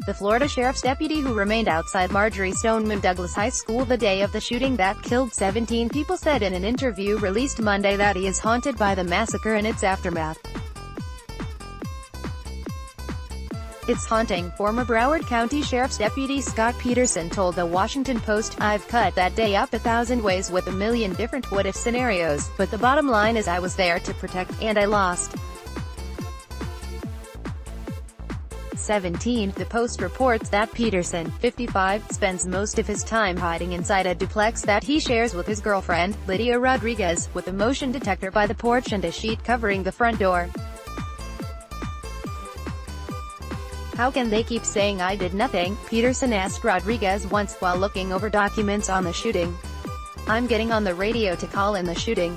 The Florida sheriff's deputy who remained outside Marjory Stoneman Douglas High School the day of the shooting that killed 17 people said in an interview released Monday that he is haunted by the massacre and its aftermath. "It's haunting," former Broward County Sheriff's Deputy Scott Peterson told the Washington Post. "I've cut that day up 1,000 ways with a million different what-if scenarios, but the bottom line is I was there to protect, and I lost." 17. The Post reports that Peterson, 55, spends most of his time hiding inside a duplex that he shares with his girlfriend, Lydia Rodriguez, with a motion detector by the porch and a sheet covering the front door. "How can they keep saying I did nothing?" Peterson asked Rodriguez once while looking over documents on the shooting. "I'm getting on the radio to call in the shooting.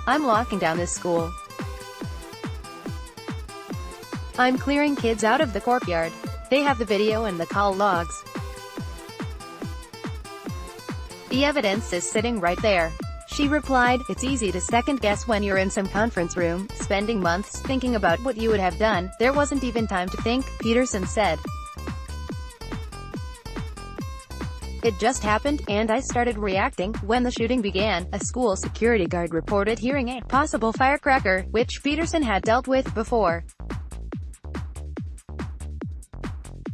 I'm locking down this school. I'm clearing kids out of the courtyard. They have the video and the call logs. The evidence is sitting right there." She replied, "It's easy to second-guess when you're in some conference room, spending months thinking about what you would have done. There wasn't even time to think," Peterson said. "It just happened, and I started reacting. When the shooting began, a school security guard reported hearing a possible firecracker, which Peterson had dealt with before.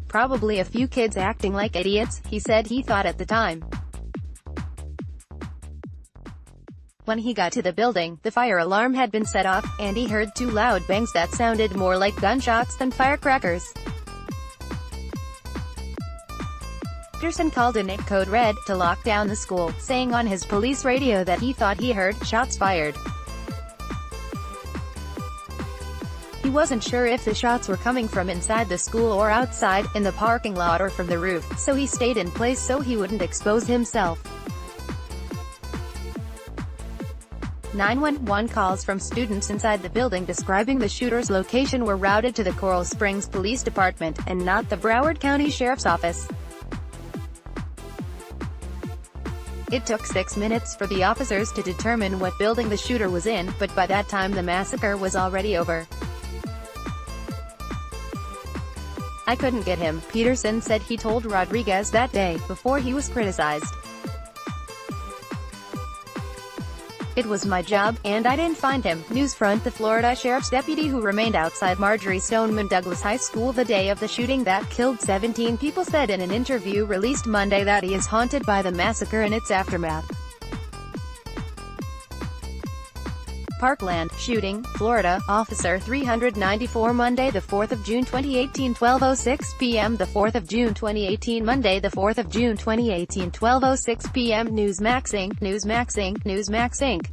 Probably a few kids acting like idiots," he said he thought at the time. When he got to the building, the fire alarm had been set off, and he heard two loud bangs that sounded more like gunshots than firecrackers. Peterson called in a code red to lock down the school, saying on his police radio that he thought he heard shots fired. He wasn't sure if the shots were coming from inside the school or outside, in the parking lot or from the roof, so he stayed in place so he wouldn't expose himself. 911 calls from students inside the building describing the shooter's location were routed to the Coral Springs Police Department, and not the Broward County Sheriff's Office. It took 6 minutes for the officers to determine what building the shooter was in, but by that time the massacre was already over. "I couldn't get him," Peterson said he told Rodriguez that day, before he was criticized. "It was my job, and I didn't find him." Newsfront. The Florida sheriff's deputy who remained outside Marjory Stoneman Douglas High School the day of the shooting that killed 17 people said in an interview released Monday that he is haunted by the massacre and its aftermath. Parkland shooting, Florida, Officer 394 Monday the 4th of June 2018 12:06 p.m. The 4th of June 2018 Monday the 4th of June 2018 12:06 p.m. Newsmax Inc.